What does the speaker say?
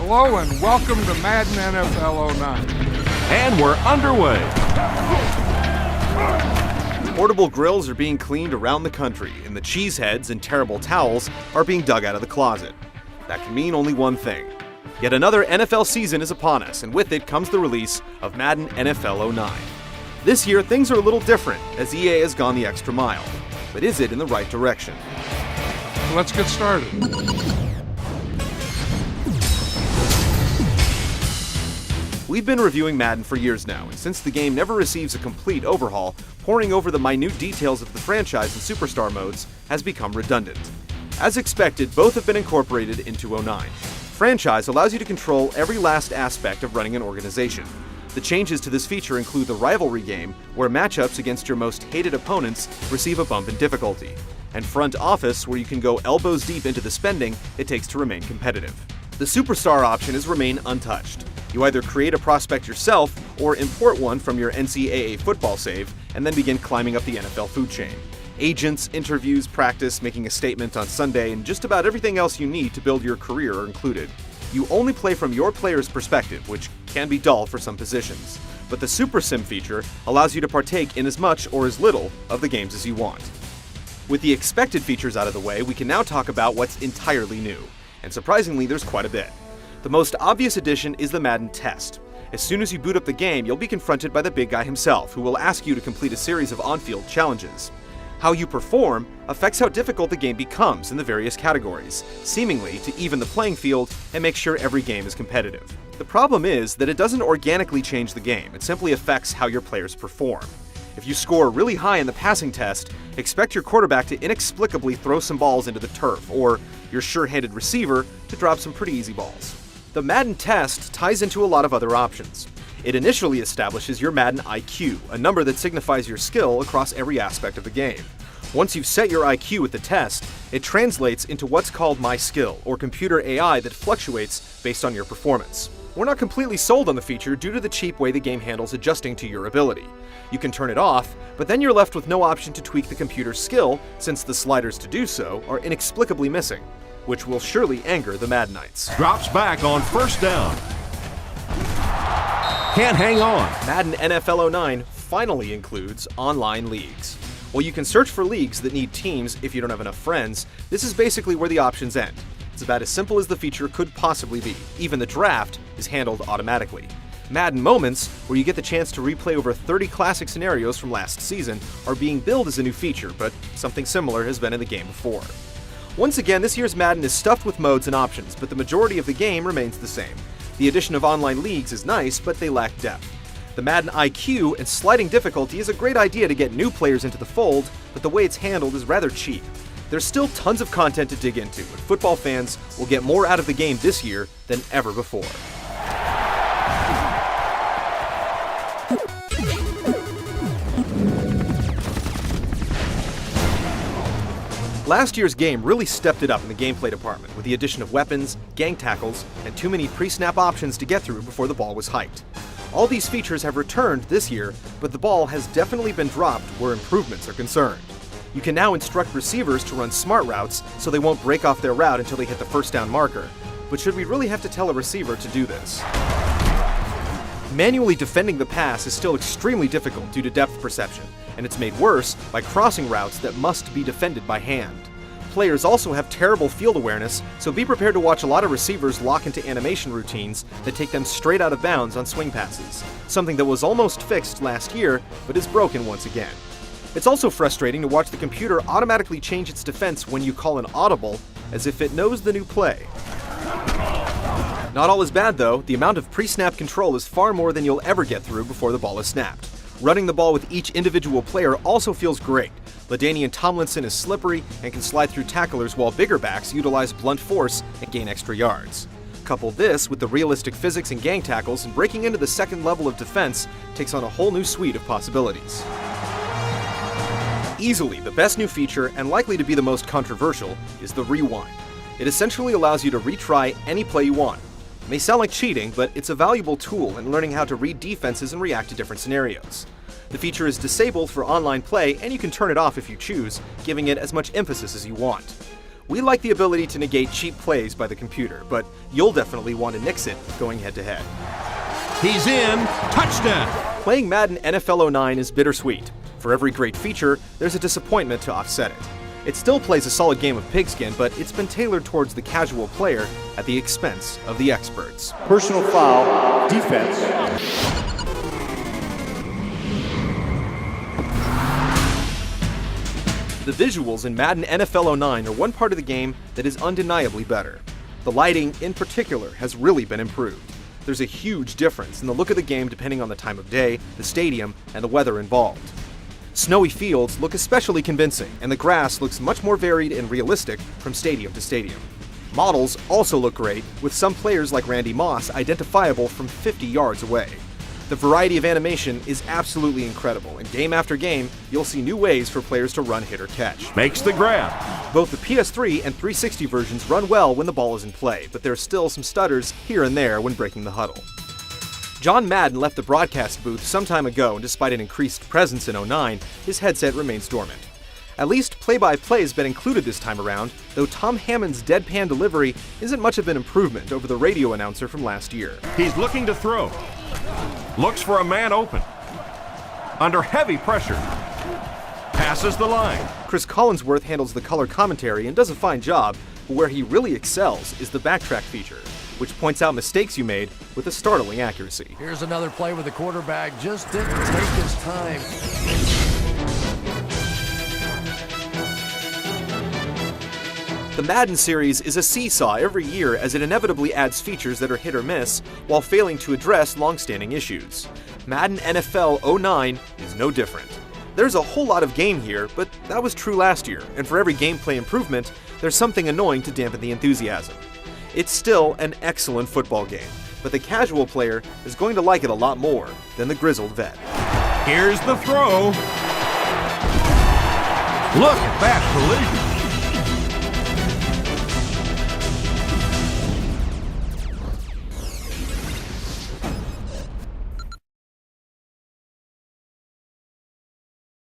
Hello and welcome to Madden NFL 09. And we're underway. Portable grills are being cleaned around the country, and the cheeseheads and terrible towels are being dug out of the closet. That can mean only one thing. Yet another NFL season is upon us, and with it comes the release of Madden NFL 09. This year, things are a little different, as EA has gone the extra mile. But is it in the right direction? Let's get started. We've been reviewing Madden for years now, and since the game never receives a complete overhaul, poring over the minute details of the franchise and superstar modes has become redundant. As expected, both have been incorporated into 09. Franchise allows you to control every last aspect of running an organization. The changes to this feature include the rivalry game, where matchups against your most hated opponents receive a bump in difficulty, and front office, where you can go elbows deep into the spending it takes to remain competitive. The superstar option has remained untouched. You either create a prospect yourself or import one from your NCAA Football save and then begin climbing up the NFL food chain. Agents, interviews, practice, making a statement on Sunday, and just about everything else you need to build your career are included. You only play from your player's perspective, which can be dull for some positions. But the Super Sim feature allows you to partake in as much or as little of the games as you want. With the expected features out of the way, we can now talk about what's entirely new. And surprisingly, there's quite a bit. The most obvious addition is the Madden test. As soon as you boot up the game, you'll be confronted by the big guy himself, who will ask you to complete a series of on-field challenges. How you perform affects how difficult the game becomes in the various categories, seemingly to even the playing field and make sure every game is competitive. The problem is that it doesn't organically change the game, it simply affects how your players perform. If you score really high in the passing test, expect your quarterback to inexplicably throw some balls into the turf, or your sure-handed receiver to drop some pretty easy balls. The Madden test ties into a lot of other options. It initially establishes your Madden IQ, a number that signifies your skill across every aspect of the game. Once you've set your IQ with the test, it translates into what's called My Skill, or computer AI that fluctuates based on your performance. We're not completely sold on the feature due to the cheap way the game handles adjusting to your ability. You can turn it off, but then you're left with no option to tweak the computer's skill, since the sliders to do so are inexplicably missing, which will surely anger the Maddenites. Drops back on first down. Can't hang on. Madden NFL 09 finally includes online leagues. While you can search for leagues that need teams if you don't have enough friends, this is basically where the options end. It's about as simple as the feature could possibly be. Even the draft is handled automatically. Madden Moments, where you get the chance to replay over 30 classic scenarios from last season, are being billed as a new feature, but something similar has been in the game before. Once again, this year's Madden is stuffed with modes and options, but the majority of the game remains the same. The addition of online leagues is nice, but they lack depth. The Madden IQ and sliding difficulty is a great idea to get new players into the fold, but the way it's handled is rather cheap. There's still tons of content to dig into, and football fans will get more out of the game this year than ever before. Last year's game really stepped it up in the gameplay department with the addition of weapons, gang tackles, and too many pre-snap options to get through before the ball was hiked. All these features have returned this year, but the ball has definitely been dropped where improvements are concerned. You can now instruct receivers to run smart routes so they won't break off their route until they hit the first down marker. But should we really have to tell a receiver to do this? Manually defending the pass is still extremely difficult due to depth perception, and it's made worse by crossing routes that must be defended by hand. Players also have terrible field awareness, so be prepared to watch a lot of receivers lock into animation routines that take them straight out of bounds on swing passes, something that was almost fixed last year, but is broken once again. It's also frustrating to watch the computer automatically change its defense when you call an audible, as if it knows the new play. Not all is bad though. The amount of pre-snap control is far more than you'll ever get through before the ball is snapped. Running the ball with each individual player also feels great. LaDainian Tomlinson is slippery and can slide through tacklers, while bigger backs utilize blunt force and gain extra yards. Couple this with the realistic physics and gang tackles, and breaking into the second level of defense takes on a whole new suite of possibilities. Easily the best new feature, and likely to be the most controversial, is the rewind. It essentially allows you to retry any play you want. It may sound like cheating, but it's a valuable tool in learning how to read defenses and react to different scenarios. The feature is disabled for online play, and you can turn it off if you choose, giving it as much emphasis as you want. We like the ability to negate cheap plays by the computer, but you'll definitely want to nix it going head-to-head. He's in. Touchdown. Playing Madden NFL 09 is bittersweet. For every great feature, there's a disappointment to offset it. It still plays a solid game of pigskin, but it's been tailored towards the casual player at the expense of the experts. Personal foul, defense. The visuals in Madden NFL 09 are one part of the game that is undeniably better. The lighting, in particular, has really been improved. There's a huge difference in the look of the game depending on the time of day, the stadium, and the weather involved. Snowy fields look especially convincing, and the grass looks much more varied and realistic from stadium to stadium. Models also look great, with some players like Randy Moss identifiable from 50 yards away. The variety of animation is absolutely incredible, and game after game, you'll see new ways for players to run, hit, or catch. Makes the grab. Both the PS3 and 360 versions run well when the ball is in play, but there's still some stutters here and there when breaking the huddle. John Madden left the broadcast booth some time ago, and despite an increased presence in 09, his headset remains dormant. At least play-by-play has been included this time around, though Tom Hammond's deadpan delivery isn't much of an improvement over the radio announcer from last year. He's looking to throw. Looks for a man open. Under heavy pressure. Passes the line. Chris Collinsworth handles the color commentary and does a fine job, but where he really excels is the backtrack feature, which points out mistakes you made with a startling accuracy. Here's another play where the quarterback just didn't take his time. The Madden series is a seesaw every year as it inevitably adds features that are hit or miss while failing to address long-standing issues. Madden NFL 09 is no different. There's a whole lot of game here, but that was true last year, and for every gameplay improvement, there's something annoying to dampen the enthusiasm. It's still an excellent football game, but the casual player is going to like it a lot more than the grizzled vet. Here's the throw. Look at that collision.